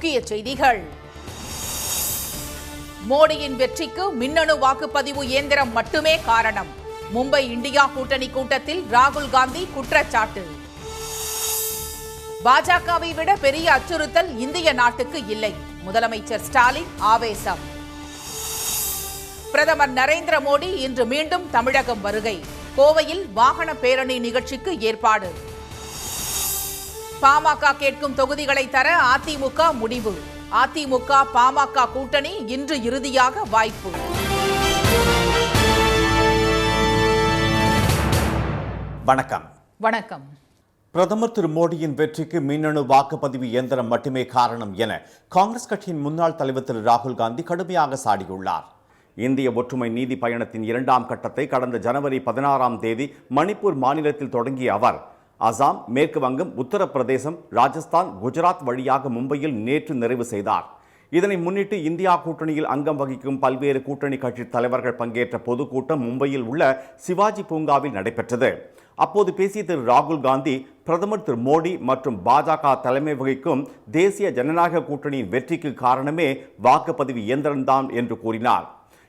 முக்கிய செய்திகள். மோடியின் வெற்றிக்கு மின்னணு வாக்குப்பதிவு இயந்திரம் மட்டுமே காரணம். மும்பை இந்தியா கூட்டணி கூட்டத்தில் ராகுல் காந்தி குற்றச்சாட்டு. பாஜகவை விட பெரிய அச்சுறுத்தல் இந்திய நாட்டுக்கு இல்லை. முதலமைச்சர் ஸ்டாலின் ஆவேசம். பிரதமர் நரேந்திர மோடி இன்று மீண்டும் தமிழகம் வருகை. கோவையில் வாகன பேரணி நிகழ்ச்சிக்கு ஏற்பாடு. பாமக கேட்கும் தொகுதிகளை தர அதிமுக முடிவு. அதிமுக பாமக கூட்டணி இன்று இறுதியாக வாய்ப்பு. வணக்கம். வணக்கம். பிரதமர் திரு மோடியின் வெற்றிக்கு மின்னணு வாக்குப்பதிவு இயந்திரம் மட்டுமே காரணம் என காங்கிரஸ் கட்சியின் முன்னாள் தலைவர் திரு ராகுல் காந்தி கடுமையாக சாடியுள்ளார். இந்திய ஒற்றுமை நீதி பயணத்தின் 2ஆம் கட்டத்தை கடந்த ஜனவரி 16ஆம் தேதி மணிப்பூர் மாநிலத்தில் தொடங்கிய அவர் அசாம், மேற்கு வங்கம், உத்தரப்பிரதேசம், ராஜஸ்தான், குஜராத் வழியாக மும்பையில் நேற்று நிறைவு செய்தார். இதனை முன்னிட்டு இந்தியா கூட்டணியில் அங்கம் வகிக்கும் பல்வேறு கூட்டணி கட்சி தலைவர்கள் பங்கேற்ற பொதுக்கூட்டம் மும்பையில் உள்ள சிவாஜி பூங்காவில் நடைபெற்றது. அப்போது பேசிய திரு ராகுல் காந்தி பிரதமர் திரு மோடி மற்றும் பாஜக தலைமை வகிக்கும் தேசிய ஜனநாயக கூட்டணியின் வெற்றிக்கு காரணமே வாக்குப்பதிவு இயந்திரம்தான் என்று கூறினார்.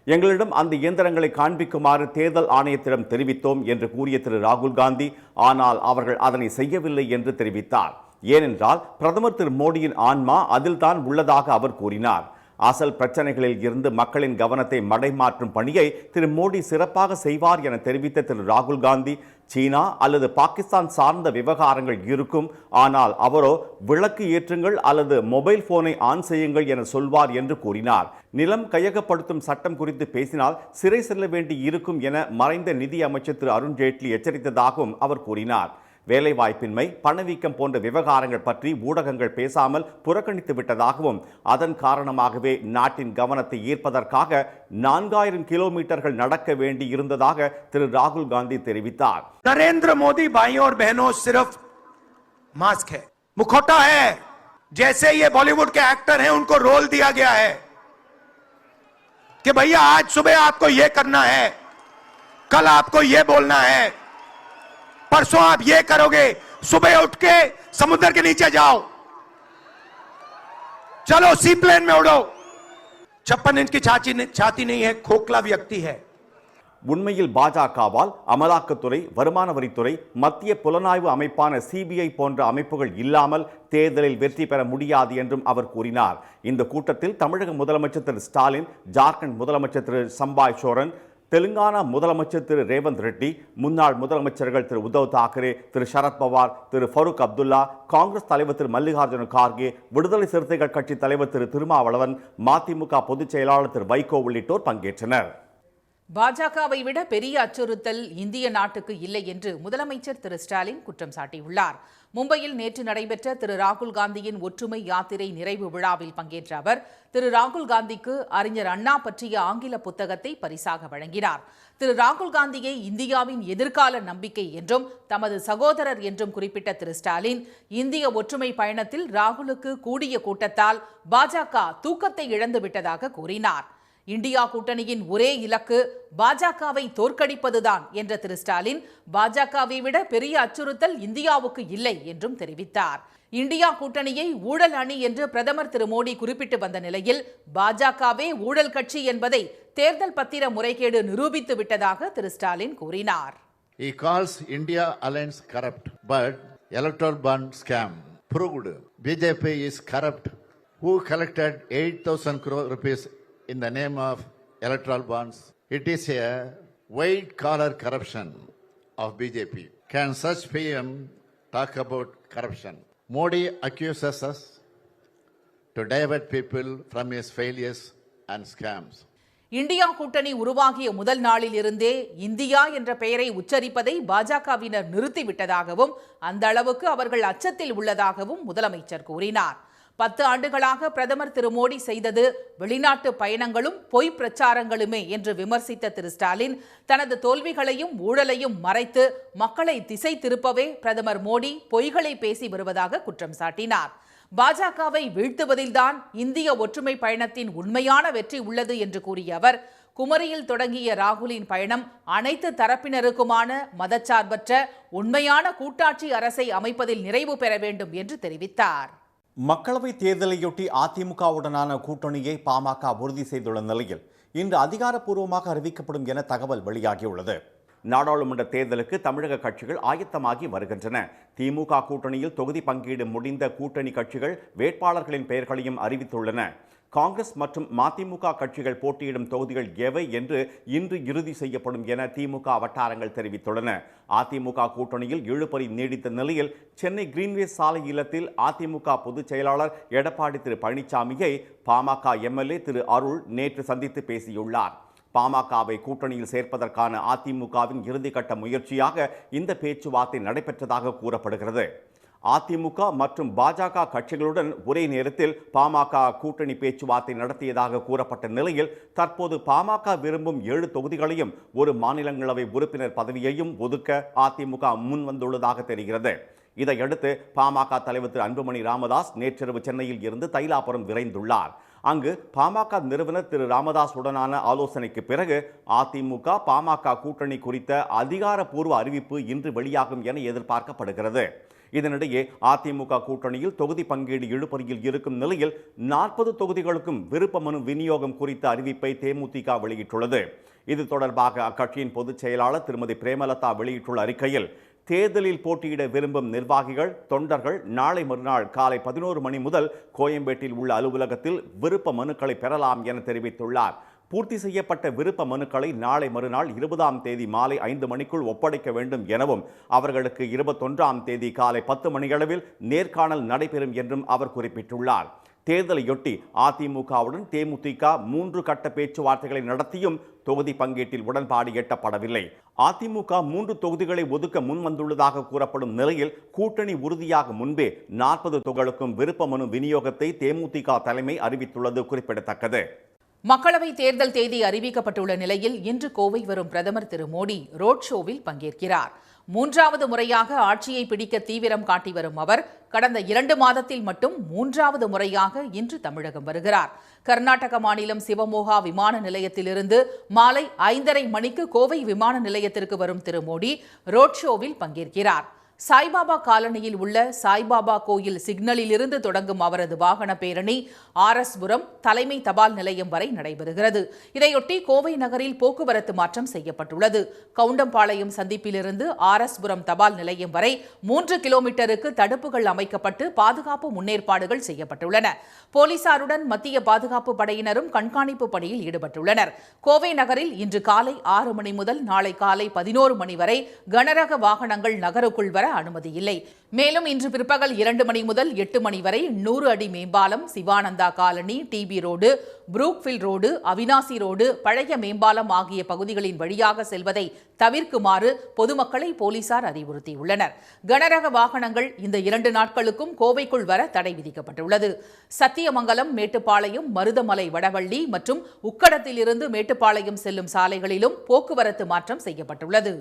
எங்களிடம் அந்த இயந்திரங்களை காண்பிக்குமாறு தேர்தல் ஆணையத்திடம் தெரிவித்தோம் என்று கூறிய திரு ராகுல் காந்தி, ஆனால் அவர்கள் அதனை செய்யவில்லை என்று தெரிவித்தார். ஏனென்றால் பிரதமர் திரு மோடியின் ஆன்மா அதில்தான் உள்ளதாக அவர் கூறினார். அசல் பிரச்சனைகளில் இருந்து மக்களின் கவனத்தை மடைமாற்றும் பணியை திரு மோடி சிறப்பாக செய்வார் என தெரிவித்த திரு ராகுல் காந்தி, சீனா அல்லது பாகிஸ்தான் சார்ந்த விவகாரங்கள் இருக்கும், ஆனால் அவரோ விளக்கு ஏற்றுங்கள் அல்லது மொபைல் போனை ஆன் செய்யுங்கள் என சொல்வார் என்று கூறினார். நிலம் கையகப்படுத்தும் சட்டம் குறித்து பேசினால் சிறை செல்ல வேண்டி இருக்கும் என மறைந்த நிதி அமைச்சர் திரு அருண்ஜேட்லி எச்சரித்ததாகவும் அவர் கூறினார். வேலைவாய்ப்பின்மை, பணவீக்கம் போன்ற விவகாரங்கள் பற்றி ஊடகங்கள் பேசாமல் புறக்கணித்து விட்டதாகவும் அதன் காரணமாகவே நாட்டின் கவனத்தை ஈர்ப்பதற்காக 4000 கிலோமீட்டர்கள் நடக்க வேண்டி இருந்ததாக திரு ராகுல் காந்தி தெரிவித்தார். नरेंद्र मोदी भाइयों और बहनों सिर्फ मास्क है, मुखौटा है. जैसे ये बॉलीवुड के एक्टर हैं उनको रोल दिया गया है कि भैया आज सुबह आपको ये करना है, कल आपको ये बोलना है, परसों आप ये करोगे, सुबह उठ के समुद्र के नीचे जाओ, चलो सी प्लेन में उड़ो. 56 इंच की छाती नहीं है, खोखला व्यक्ति है. உண்மையில் பாஜகவால் அமலாக்கத்துறை, வருமான வரித்துறை, மத்திய புலனாய்வு அமைப்பான சிபிஐ போன்ற அமைப்புகள் இல்லாமல் தேர்தலில் வெற்றி பெற முடியாது என்றும் அவர் கூறினார். இந்த கூட்டத்தில் தமிழக முதலமைச்சர் திரு ஸ்டாலின், ஜார்க்கண்ட் முதலமைச்சர் திரு சம்பாய் சோரன், தெலுங்கானா முதலமைச்சர் திரு ரேவந்த் ரெட்டி, முன்னாள் முதலமைச்சர்கள் திரு உத்தவ் தாக்கரே, திரு சரத்பவார், திரு ஃபருக் அப்துல்லா, காங்கிரஸ் தலைவர் திரு மல்லிகார்ஜுன கார்கே, விடுதலை சிறுத்தைகள் கட்சி தலைவர் திரு திருமாவளவன், மதிமுக பொதுச் செயலாளர் திரு வைகோ உள்ளிட்டோர் பங்கேற்றனர். பாஜகவை விட பெரிய அச்சுறுத்தல் இந்திய நாட்டுக்கு இல்லை என்று முதலமைச்சர் திரு ஸ்டாலின் குற்றம் சாட்டியுள்ளார். மும்பையில் நேற்று நடைபெற்ற திரு ராகுல் காந்தியின் ஒற்றுமை யாத்திரை நிறைவு விழாவில் பங்கேற்ற அவர் திரு ராகுல் காந்திக்கு அறிஞர் அண்ணா பற்றிய ஆங்கில புத்தகத்தை பரிசாக வழங்கினார். திரு ராகுல் காந்தியை இந்தியாவின் எதிர்கால நம்பிக்கை என்றும் தமது சகோதரர் என்றும் குறிப்பிட்ட திரு ஸ்டாலின், இந்திய ஒற்றுமை பயணத்தில் ராகுலுக்கு கூடிய கூட்டத்தால் பாஜக தூக்கத்தை இழந்துவிட்டதாக கூறினார். இந்தியா கூட்டணியின் ஒரே இலக்கு பாஜகவை தோற்கடிப்பதுதான் என்ற திரு ஸ்டாலின், பாஜகவை விட பெரிய அச்சுறுத்தல் இந்தியாவுக்கு இல்லை என்றும் தெரிவித்தார். இந்தியா கூட்டணியை ஊழல் அணி என்று பிரதமர் திரு மோடி குறிப்பிட்டு வந்த நிலையில் பாஜகவே ஊழல் கட்சி என்பதை தேர்தல் பத்திர முறைகேடு நிரூபித்து விட்டதாக திரு ஸ்டாலின் கூறினார். He calls India alliance corrupt, but electoral bond scam proved BJP is corrupt. Who collected 8,000 crore rupees in the name of electoral bonds? It is a white collar corruption of BJP. Can such PM talk about corruption? Modi accuses us to divert people from his failures and scams. India கூட்டணி உருவாகிய முதல் நாளில் இருந்தே India என்ற பெயரை உச்சரிப்பதை பாஜகவினர் நிறுத்திவிட்டதாகவும் அந்த அளவுக்கு அவர்கள் அச்சத்தில் உள்ளதாகவும் முதலமைச்சர் கூறினார். 10 ஆண்டுகளாக பிரதமர் திரு மோடி செய்தது வெளிநாட்டு பயணங்களும் பொய் பிரச்சாரங்களுமே என்று விமர்சித்த திரு ஸ்டாலின், தனது தோல்விகளையும் ஊழலையும் மறைத்து மக்களை திசை திருப்பவே பிரதமர் மோடி பொய்களை பேசி வருவதாக குற்றம் சாட்டினார். பாஜகவை வீழ்த்துவதில்தான் இந்திய ஒற்றுமை பயணத்தின் உண்மையான வெற்றி உள்ளது என்று கூறிய அவர், குமரியில் தொடங்கிய ராகுலின் பயணம் அனைத்து தரப்பினருக்குமான மதச்சார்பற்ற உண்மையான கூட்டாட்சி அரசை அமைப்பதில் நிறைவு பெற வேண்டும் என்று தெரிவித்தார். மக்களவை தேர்தலையொட்டி அதிமுகவுடனான கூட்டணியை பாமக உறுதி செய்துள்ள நிலையில் இன்று அதிகாரப்பூர்வமாக அறிவிக்கப்படும் என தகவல் வெளியாகியுள்ளது. நாடாளுமன்ற தேர்தலுக்கு தமிழக கட்சிகள் ஆயத்தமாகி வருகின்றன. திமுக கூட்டணியில் தொகுதி பங்கீடு முடிந்த கூட்டணி கட்சிகள் வேட்பாளர்களின் பெயர்களையும் அறிவித்துள்ளன. காங்கிரஸ் மற்றும் மதிமுக கட்சிகள் போட்டியிடும் தொகுதிகள் எவை என்று இன்று இறுதி செய்யப்படும் என திமுக வட்டாரங்கள் தெரிவித்துள்ளன. அதிமுக கூட்டணியில் இழுபறி நீடித்த நிலையில் சென்னை கிரீன்வேஸ் சாலை இல்லத்தில் அதிமுக பொதுச் செயலாளர் எடப்பாடி திரு பழனிசாமியை பாமக எம்எல்ஏ திரு அருள் நேற்று சந்தித்து பேசியுள்ளார். பாமகவை கூட்டணியில் சேர்ப்பதற்கான அதிமுகவின் இறுதிக்கட்ட முயற்சியாக இந்த பேச்சுவார்த்தை நடைபெற்றதாக கூறப்படுகிறது. அதிமுக மற்றும் பாஜக கட்சிகளுடன் ஒரே நேரத்தில் பாமக கூட்டணி பேச்சுவார்த்தை நடத்தியதாக கூறப்பட்ட நிலையில் தற்போது பாமக விரும்பும் 7 தொகுதிகளையும் ஒரு மாநிலங்களவை உறுப்பினர் பதவியையும் ஒதுக்க அதிமுக முன்வந்துள்ளதாக தெரிகிறது. இதையடுத்து பாமக தலைவர் திரு அன்புமணி ராமதாஸ் நேற்றிரவு சென்னையில் இருந்து தைலாபுரம் விரைந்துள்ளார். அங்கு பாமக நிறுவனர் திரு ராமதாஸ் உடனான ஆலோசனைக்கு பிறகு அதிமுக பாமக கூட்டணி குறித்த அதிகாரப்பூர்வ அறிவிப்பு இன்று வெளியாகும் என எதிர்பார்க்கப்படுகிறது. இதனிடையே அதிமுக கூட்டணியில் தொகுதி பங்கீடு இழுபறியில் இருக்கும் நிலையில் 40 தொகுதிகளுக்கும் விருப்ப மனு விநியோகம் குறித்த அறிவிப்பை தேமுதிக வெளியிட்டுள்ளது. இது தொடர்பாக அக்கட்சியின் பொதுச் செயலாளர் திருமதி பிரேமலதா வெளியிட்டுள்ள அறிக்கையில், தேர்தலில் போட்டியிட விரும்பும் நிர்வாகிகள் தொண்டர்கள் நாளை மறுநாள் காலை 11 மணி முதல் கோயம்பேட்டில் உள்ள அலுவலகத்தில் விருப்ப மனுக்களை பெறலாம் என தெரிவித்துள்ளார். பூர்த்தி செய்யப்பட்ட விருப்ப மனுக்களை நாளை மறுநாள் 20ஆம் தேதி மாலை 5 மணிக்குள் ஒப்படைக்க வேண்டும் எனவும் அவர்களுக்கு 21ஆம் தேதி காலை 10 மணியளவில் நேர்காணல் நடைபெறும் என்றும் அவர் குறிப்பிட்டுள்ளார். தேர்தலையொட்டி அதிமுகவுடன் தேமுதிக 3 கட்ட பேச்சுவார்த்தைகளை நடத்தியும் தொகுதி பங்கீட்டில் உடன்பாடு எட்டப்படவில்லை. அதிமுக 3 தொகுதிகளை ஒதுக்க முன்வந்துள்ளதாக கூறப்படும் நிலையில் கூட்டணி உறுதியாக முன்பே 40 தொகுதிகளுக்கும் விருப்ப மனு விநியோகத்தை தேமுதிக தலைமை அறிவித்துள்ளது குறிப்பிடத்தக்கது. மக்களவை தேர்தல் தேதி அறிவிக்கப்பட்டுள்ள நிலையில் இன்று கோவை வரும் பிரதமர் திரு மோடி ரோட் ஷோவில் பங்கேற்கிறார். 3வது முறையாக ஆட்சியை பிடிக்க தீவிரம் காட்டி வரும் அவர் கடந்த 2 மாதத்தில் மட்டும் 3வது முறையாக இன்று தமிழகம் வருகிறார். கர்நாடக மாநிலம் சிவமோகா விமான நிலையத்திலிருந்து மாலை 5:30 மணிக்கு கோவை விமான நிலையத்திற்கு வரும் திரு மோடி ரோட் ஷோவில் பங்கேற்கிறார். சாய்பாபா காலனியில் உள்ள சாய்பாபா கோயில் சிக்னலில் இருந்து தொடங்கும் அவரது வாகன பேரணி ஆர்எஸ்புரம் தலைமை தபால் நிலையம் வரை நடைபெறுகிறது. இதையொட்டி கோவை நகரில் போக்குவரத்து மாற்றம் செய்யப்பட்டுள்ளது. கவுண்டம்பாளையம் சந்திப்பிலிருந்து ஆர்எஸ்புரம் தபால் நிலையம் வரை 3 கிலோமீட்டருக்கு தடுப்புகள் அமைக்கப்பட்டு பாதுகாப்பு முன்னேற்பாடுகள் செய்யப்பட்டுள்ளன. போலீசாருடன் மத்திய பாதுகாப்பு படையினரும் கண்காணிப்பு பணியில் ஈடுபட்டுள்ளனர். கோவை நகரில் இன்று காலை 6 மணி முதல் நாளை காலை 11 மணி வரை கனரக வாகனங்கள் நகருக்குள் வர அனுமதி இல்லை. மேலும் இன்று பிற்பகல் 2 மணி முதல் 8 மணி வரை 100 அடி மேம்பாலம், Sivananda colony, DB road, Brookefield road, Avinashi road, பழைய மேம்பாலம் ஆகிய பகுதிகளின் வழியாக செல்வதை தவிர்க்குமாறு பொதுமக்களை போலீசார் அறிவுறுத்தியுள்ளனர். கனரக வாகனங்கள் இந்த 2 நாட்களுக்கும் கோவைக்குள் வர தடை விதிக்கப்பட்டுள்ளது. சத்தியமங்கலம், மேட்டுப்பாளையம், மருதமலை, வடவள்ளி மற்றும் உக்கடத்திலிருந்து மேட்டுப்பாளையம் செல்லும் சாலைகளிலும் போக்குவரத்து மாற்றம் செய்யப்பட்டுள்ளது.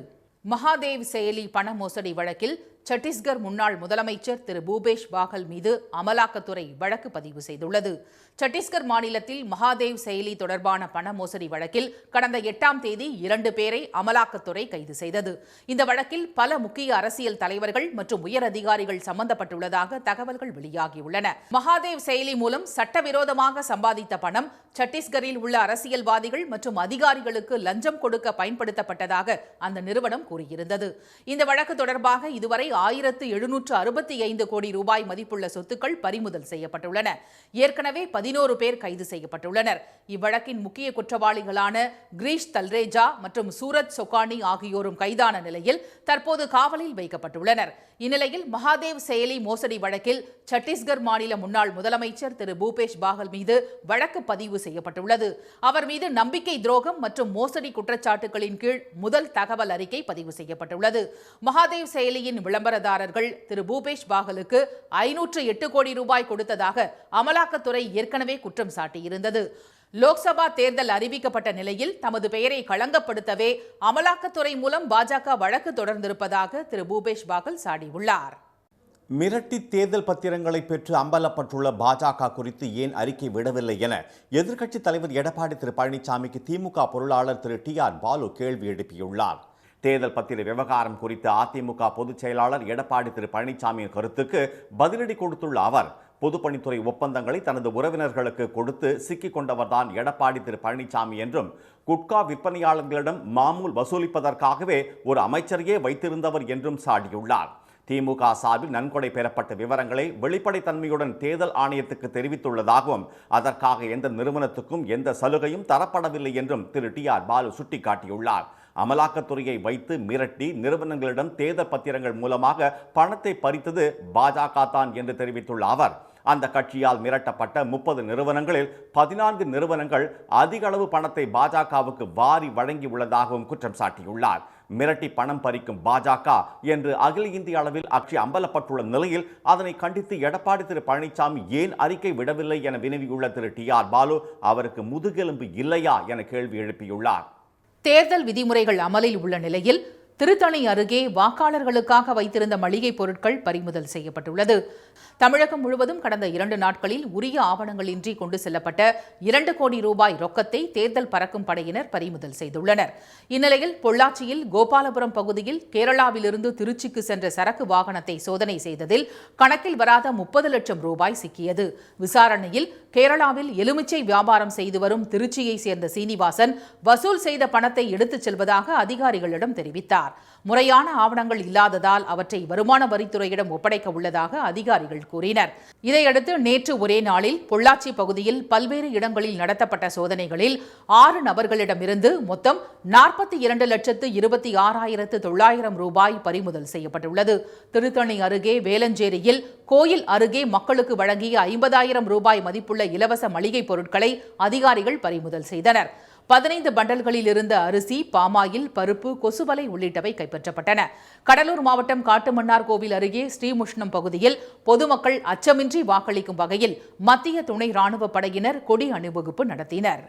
மகாதேவ் செயலி பண மோசடி வழக்கில் சத்தீஸ்கர் முன்னாள் முதலமைச்சர் திரு பூபேஷ் பாகல் மீது அமலாக்கத்துறை வழக்கு பதிவு செய்துள்ளது. சத்தீஸ்கர் மாநிலத்தில் மகாதேவ் செயலி தொடர்பான பண மோசடி வழக்கில் கடந்த 8ஆம் தேதி 2 பேரை அமலாக்கத்துறை கைது செய்தது. இந்த வழக்கில் பல முக்கிய அரசியல் தலைவர்கள் மற்றும் உயர் அதிகாரிகள் சம்பந்தப்பட்டுள்ளதாக தகவல்கள் வெளியாகியுள்ளன. மகாதேவ் செயலி மூலம் சட்டவிரோதமாக சம்பாதித்த பணம் சத்தீஸ்கரில் உள்ள அரசியல்வாதிகள் மற்றும் அதிகாரிகளுக்கு லஞ்சம் கொடுக்க பயன்படுத்தப்பட்டதாக அந்த நிறுவனம் கூறியிருந்தது. இந்த வழக்கு தொடர்பாக இதுவரை 1765 கோடி ரூபாய் மதிப்புள்ள சொத்துக்கள் பறிமுதல் செய்யப்பட்டுள்ளன. ஏற்கனவே 11 பேர் கைது செய்யப்பட்டுள்ளனர். இவ்வழக்கின் முக்கிய குற்றவாளிகளான கிரீஷ் தல்ரேஜா மற்றும் சூரஜ் சொக்கானி ஆகியோரும் கைதான நிலையில் தற்போது காவலில் வைக்கப்பட்டுள்ளனர். இந்நிலையில் மகாதேவ் செயலி மோசடி வழக்கில் சத்தீஸ்கர் மாநில முன்னாள் முதலமைச்சர் திரு பூபேஷ் பாகல் மீது வழக்கு பதிவு செய்யப்பட்டுள்ளது. அவர் மீது நம்பிக்கை துரோகம் மற்றும் மோசடி குற்றச்சாட்டுகளின் கீழ் முதல் தகவல் அறிக்கை பதிவு செய்யப்பட்டுள்ளது. மகாதேவ் செயலியின் விளம்பரதாரர்கள் திரு பூபேஷ் பாகலுக்கு 508 கோடி ரூபாய் கொடுத்ததாக அமலாக்கத்துறை ஏற்கனவே குற்றம் சாட்டியிருந்தது. லோக்சபா தேர்தல் அறிவிக்கப்பட்ட நிலையில் தமது பெயரை களங்கப்படுத்தவே அமலாக்கத்துறை மூலம் பாஜக வழக்கு தொடர்ந்திருப்பதாக திரு பூபேஷ் பாகல் சாடியுள்ளார். மிரட்டி தேர்தல் பத்திரங்களை பெற்று அம்பலப்பட்டுள்ள பாஜக குறித்து ஏன் அறிக்கை விடவில்லை என எதிர்க்கட்சித் தலைவர் எடப்பாடி திரு பழனிசாமிக்கு திமுக பொருளாளர் திரு டி.ஆர். பாலு கேள்வி எழுப்பியுள்ளார். தேர்தல் பத்திர விவகாரம் குறித்து அதிமுக பொதுச் செயலாளர் எடப்பாடி திரு பழனிசாமியின் கருத்துக்கு பதிலடி கொடுத்துள்ள அவர், பொதுப்பணித்துறை ஒப்பந்தங்களை தனது உறவினர்களுக்கு கொடுத்து சிக்கிக் கொண்டவர்தான் எடப்பாடி திரு பழனிசாமி என்றும், குட்கா விற்பனையாளர்களிடம் மாமூல் வசூலிப்பதற்காகவே ஒரு அமைச்சரையே வைத்திருந்தவர் என்றும் சாடியுள்ளார். திமுக சார்பில் நன்கொடை பெறப்பட்ட விவரங்களை வெளிப்படைத்தன்மையுடன் தேர்தல் ஆணையத்துக்கு தெரிவித்துள்ளதாகவும், அதற்காக எந்த நிறுவனத்துக்கும் எந்த சலுகையும் தரப்படவில்லை என்றும் திரு டி.ஆர். பாலு சுட்டிக்காட்டியுள்ளார். அமலாக்கத்துறையை வைத்து மிரட்டி நிறுவனங்களிடம் தேர்தல் பத்திரங்கள் மூலமாக பணத்தை பறித்தது பாஜக தான் என்று தெரிவித்துள்ள அவர், அந்த கட்சியால் மிரட்டப்பட்ட 30 நிறுவனங்களில் 14 நிறுவனங்கள் அதிக அளவு பணத்தை பாஜகவுக்கு வாரி வழங்கி உள்ளதாகவும் குற்றம் சாட்டியுள்ளார். மிரட்டி பணம் பறிக்கும் பாஜக என்று அகில இந்திய அளவில் அக்கட்சி அம்பலப்பட்டுள்ள நிலையில் அதனை கண்டித்து எடப்பாடி திரு பழனிசாமி ஏன் அறிக்கை விடவில்லை என வினவியுள்ள திரு டி.ஆர். பாலு அவருக்கு முதுகெலும்பு இல்லையா என கேள்வி எழுப்பியுள்ளார். தேர்தல் விதிமுறைகள் அமலில் உள்ள நிலையில் திருத்தணி அருகே வாக்காளர்களுக்காக வைத்திருந்த மளிகை பொருட்கள் பறிமுதல் செய்யப்பட்டுள்ளது. தமிழகம் முழுவதும் கடந்த 2 நாட்களில் உரிய ஆவணங்களின்றி கொண்டு செல்லப்பட்ட 2 கோடி ரூபாய் ரொக்கத்தை தேர்தல் பறக்கும் படையினர் பறிமுதல் செய்துள்ளனர். இந்நிலையில் பொள்ளாச்சியில் கோபாலபுரம் பகுதியில் கேரளாவிலிருந்து திருச்சிக்கு சென்ற சரக்கு வாகனத்தை சோதனை செய்ததில் கணக்கில் வராத 30 லட்சம் ரூபாய் சிக்கியது. விசாரணையில் கேரளாவில் எலுமிச்சை வியாபாரம் செய்து வரும் திருச்சியை சேர்ந்த சீனிவாசன் வசூல் செய்த பணத்தை எடுத்துச் செல்வதாக அதிகாரிகளிடம் தெரிவித்தார். முறையான ஆவணங்கள் இல்லாததால் அவற்றை வருமான வரித்துறையிடம் ஒப்படைக்க உள்ளதாக அதிகாரிகள் கூறினர். இதையடுத்து நேற்று ஒரே நாளில் பொள்ளாச்சி பகுதியில் பல்வேறு இடங்களில் நடத்தப்பட்ட சோதனைகளில் 6 நபர்களிடமிருந்து மொத்தம் 42,26,900 ரூபாய் பறிமுதல் செய்யப்பட்டுள்ளது. திருத்தணி அருகே வேலஞ்சேரியில் கோயில் அருகே மக்களுக்கு வழங்கிய 50,000 ரூபாய் மதிப்புள்ள இலவச மளிகை பொருட்களை அதிகாரிகள் பறிமுதல் செய்தனர். 15 பண்டல்களில் இருந்த அரிசி, பாமாயில், பருப்பு, கொசுவலை உள்ளிட்டவை கைப்பற்றப்பட்டன. கடலூர் மாவட்டம் காட்டுமன்னார் கோவில் அருகே ஸ்ரீமுஷ்ணம் பகுதியில் பொதுமக்கள் அச்சமின்றி வாக்களிக்கும் வகையில் மத்திய துணை ராணுவ படையினர் கொடி அணிவகுப்பு நடத்தினர்.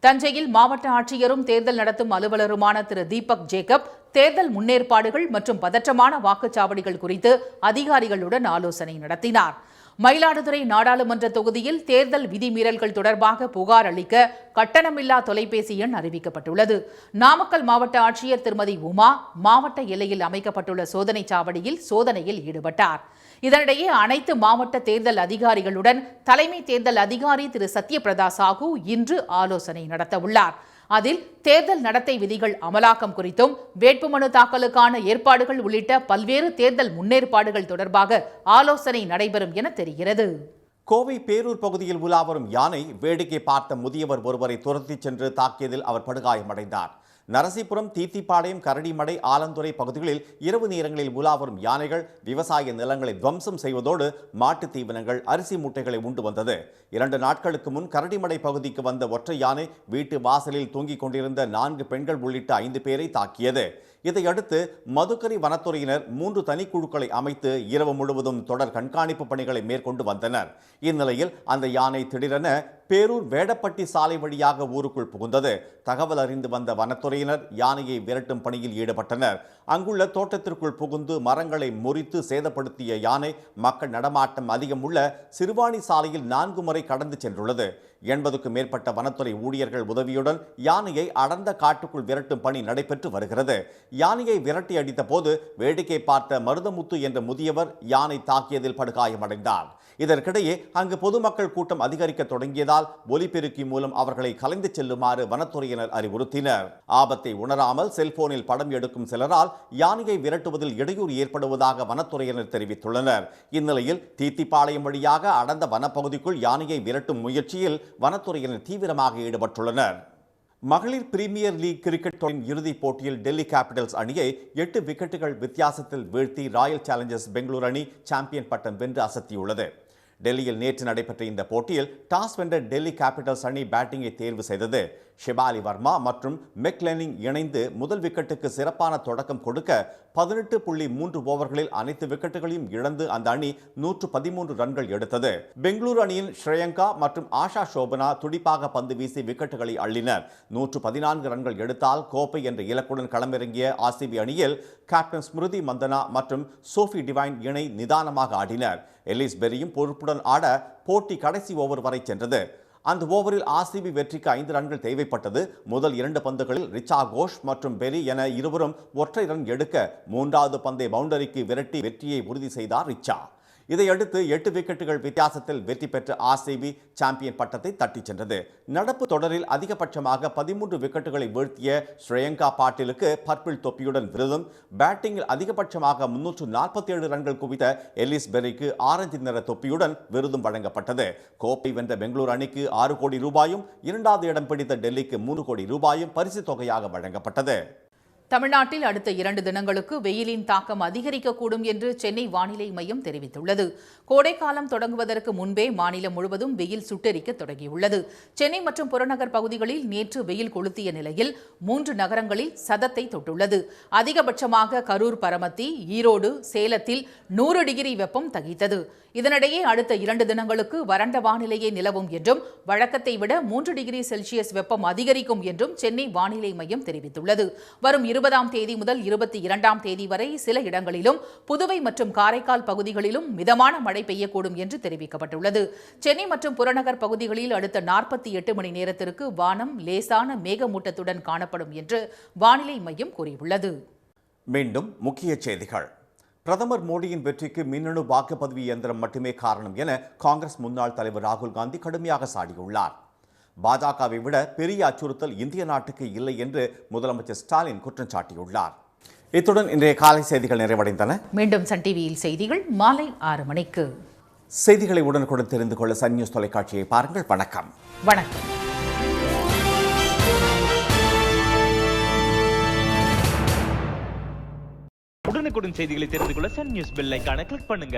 தஞ்சையில் மாவட்ட ஆட்சியரும் தேர்தல் நடத்தும் அலுவலருமான திரு தீபக் ஜேக்கப் தேர்தல் முன்னேற்பாடுகள் மற்றும் பதற்றமான வாக்குச்சாவடிகள் குறித்து அதிகாரிகளுடன் ஆலோசனை நடத்தினார். மயிலாடுதுறை நாடாளுமன்ற தொகுதியில் தேர்தல் விதிமீறல்கள் தொடர்பாக புகார் அளிக்க கட்டணமில்லா தொலைபேசி எண் அறிவிக்கப்பட்டுள்ளது. நாமக்கல் மாவட்ட ஆட்சியர் திருமதி உமா மாவட்ட எல்லையில் அமைக்கப்பட்டுள்ள சோதனை சாவடியில் சோதனையில் ஈடுபட்டார். இதனிடையே அனைத்து மாவட்ட தேர்தல் அதிகாரிகளுடன் தலைமை தேர்தல் அதிகாரி திரு சத்யபிரதா சாஹூ இன்று ஆலோசனை நடத்தவுள்ளார். அதில் தேர்தல் நடத்தை விதிகள் அமலாக்கம் குறித்தும் வேட்புமனு தாக்கலுக்கான ஏற்பாடுகள் உள்ளிட்ட பல்வேறு தேர்தல் முன்னேற்பாடுகள் தொடர்பாக ஆலோசனை நடைபெறும் என தெரிகிறது. கோவை பேரூர் பகுதியில் உலாவரும் யானை வேடிக்கை பார்த்த முதியவர் ஒருவரை துரத்திச் சென்று தாக்கியதில் அவர் படுகாயமடைந்தார். நரசிபுரம், தீத்திப்பாளையம், கரடிமடை, ஆலந்துறை பகுதிகளில் இரவு நேரங்களில் உலாவரும் யானைகள் விவசாய நிலங்களை துவம்சம் செய்வதோடு மாட்டுத் தீவனங்கள், அரிசி மூட்டைகளை உண்டு வந்தது. 2 நாட்களுக்கு முன் கரடிமடை பகுதிக்கு வந்த ஒற்றை யானை வீட்டு வாசலில் தூங்கிக் கொண்டிருந்த 4 பெண்கள் உள்ளிட்ட 5 பேரை தாக்கியது. இதையடுத்து மதுக்கரை வனத்துறையினர் 3 தனிக்குழுக்களை அமைத்து இரவு முழுவதும் தொடர் கண்காணிப்பு பணிகளை மேற்கொண்டு வந்தனர். இந்நிலையில் அந்த யானை திடீரென பேரூர் வேடப்பட்டி சாலை வழியாக ஊருக்குள் புகுந்தது. தகவல் அறிந்து வந்த வனத்துறையினர் யானையை விரட்டும் பணியில் ஈடுபட்டனர். அங்குள்ள தோட்டத்திற்குள் புகுந்து மரங்களை முறித்து சேதப்படுத்திய யானை மக்கள் நடமாட்டம் அதிகம் உள்ள சிறுவாணி சாலையில் 4 முறை கடந்து சென்றுள்ளது. 80க்கும் மேற்பட்ட வனத்துறை ஊழியர்கள் உதவியுடன் யானையை அடர்ந்த காட்டுக்குள் விரட்டும் பணி நடைபெற்று வருகிறது. யானையை விரட்டி அடித்த போது வேடிக்கை பார்த்த மருதமுத்து என்ற முதியவர் யானை தாக்கியதில் படுகாயமடைந்தார். இதற்கிடையே அங்கு பொதுமக்கள் கூட்டம் அதிகரிக்க தொடங்கியதால் ஒலிபெருக்கி மூலம் அவர்களை கலைந்து செல்லுமாறு வனத்துறையினர் அறிவுறுத்தினர். ஆபத்தை உணராமல் செல்போனில் படம் எடுக்கும் சிலரால் யானையை விரட்டுவதில் இடையூறு ஏற்படுவதாக வனத்துறையினர் தெரிவித்துள்ளனர். இந்நிலையில் தீத்திப்பாளையம் வழியாக அடர்ந்த வனப்பகுதிக்குள் யானையை விரட்டும் முயற்சியில் வனத்துறையினர் தீவிரமாக ஈடுபட்டுள்ளனர். மகளிர் பிரீமியர் லீக் கிரிக்கெட் தொடரின் இறுதிப் போட்டியில் டெல்லி கேபிட்டல்ஸ் அணியை 8 விக்கெட்டுகள் வித்தியாசத்தில் வீழ்த்தி ராயல் சேலஞ்சர்ஸ் பெங்களூரு அணி சாம்பியன் பட்டம் வென்று அசத்தியுள்ளது. டெல்லியில் நேற்று நடைபெற்ற இந்த போட்டியில் டாஸ் வென்ற டெல்லி கேபிட்டல்ஸ் அணி பேட்டிங்கை தேர்வு செய்தது. ஷிபாலி வர்மா மற்றும் மெக்லெனிங் இணைந்து முதல் விக்கெட்டுக்கு சிறப்பான தொடக்கம் கொடுக்க 18.3 ஓவர்களில் அனைத்து விக்கெட்டுகளையும் இழந்து அந்த அணி 113 ரன்கள் எடுத்தது. பெங்களூரு அணியின் ஸ்ரேயங்கா மற்றும் ஆஷா சோபனா துடிப்பாக பந்து வீசி விக்கெட்டுகளை அள்ளினர். 114 ரன்கள் எடுத்தால் கோப்பை என்ற இலக்குடன் களமிறங்கிய ஆர்சிபி அணியில் கேப்டன் ஸ்மிருதி மந்தனா மற்றும் சோஃபி டிவைன் இணை நிதானமாக ஆடினர். எலிஸ் பெரியும் பொறுப்புடன் ஆட போட்டி கடைசி ஓவர் வரை சென்றது. அந்த ஓவரில் ஆர்சிபி வெற்றிக்கு 5 ரன்கள் தேவைப்பட்டது. முதல் 2 பந்துகளில் ரிச்சா கோஷ் மற்றும் பெரி என இருவரும் ஒற்றை ரன் எடுக்க 3வது பந்தை பவுண்டரிக்கு விரட்டி வெற்றியை உறுதி செய்தார் ரிச்சா. இதையடுத்து 8 விக்கெட்டுகள் வித்தியாசத்தில் வெற்றி பெற்ற ஆர்சிபி சாம்பியன் பட்டத்தை தட்டிச் சென்றது. நடப்பு தொடரில் அதிகபட்சமாக 13 விக்கெட்டுகளை வீழ்த்திய ஸ்ரேயங்கா பாட்டீலுக்கு பர்பிள் தொப்பியுடன் விருதும், பேட்டிங்கில் அதிகபட்சமாக 347 ரன்கள் குவித்த எலிஸ் பெரிக்கு ஆரஞ்சு நிற தொப்பியுடன் விருதும் வழங்கப்பட்டது. கோப்பை வென்ற பெங்களூரு அணிக்கு 6 கோடி ரூபாயும், 2வது இடம் பிடித்த டெல்லிக்கு 3 கோடி ரூபாயும் பரிசு தொகையாக வழங்கப்பட்டது. தமிழ்நாட்டில் அடுத்த 2 தினங்களுக்கு வெயிலின் தாக்கம் அதிகரிக்கக்கூடும் என்று சென்னை வானிலை மையம் தெரிவித்துள்ளது. கோடைக்காலம் தொடங்குவதற்கு முன்பே மாநிலம் முழுவதும் வெயில் சுட்டெரிக்க தொடங்கியுள்ளது. சென்னை மற்றும் புறநகர் பகுதிகளில் நேற்று வெயில் கொளுத்திய நிலையில் 3 நகரங்களில் சதத்தை தொட்டுள்ளது. அதிகபட்சமாக கரூர், பரமத்தி, ஈரோடு, சேலத்தில் 100 டிகிரி வெப்பம் தகித்தது. இதனிடையே அடுத்த 2 தினங்களுக்கு வறண்ட வானிலையே நிலவும் என்றும் வழக்கத்தை விட 3 டிகிரி செல்சியஸ் வெப்பம் அதிகரிக்கும் என்றும் சென்னை வானிலை மையம் தெரிவித்துள்ளது. வரும் 20ஆம் தேதி முதல் 22ஆம் தேதி வரை சில இடங்களிலும் புதுவை மற்றும் காரைக்கால் பகுதிகளிலும் மிதமான மழை பெய்யக்கூடும் என்று தெரிவிக்கப்பட்டுள்ளது. சென்னை மற்றும் புறநகர் பகுதிகளில் அடுத்த 48 மணி நேரத்திற்கு வானம் லேசான மேகமூட்டத்துடன் காணப்படும் என்று வானிலை மையம் கூறியுள்ளது. மீண்டும் முக்கிய செய்திகள். பிரதமர் மோடியின் வெற்றிக்கு மின்னணு வாக்குப்பதிவு இயந்திரம் மட்டுமே காரணம் என காங்கிரஸ் முன்னாள் தலைவர் ராகுல் காந்தி கடுமையாக சாடியுள்ளார். பாஜகவை விட பெரிய அச்சுறுத்தல் இந்திய நாட்டுக்கு இல்லை என்று முதலமைச்சர் ஸ்டாலின் குற்றம் சாட்டியுள்ளார். இத்துடன் இன்றைய காலை செய்திகள் நிறைவடைந்தன. மீண்டும் சன் டிவியில் செய்திகள் மாலை 6 மணிக்கு. செய்திகளை உடனுக்குடன் தெரிந்து கொள்ள சன் நியூஸ் தொலைக்காட்சியை பாருங்கள். வணக்கம். வணக்கம். உடனுக்குடன் செய்திகளை தெரிந்து கொள்ள சன் நியூஸ் பெல் ஐகானை கிளிக் பண்ணுங்க.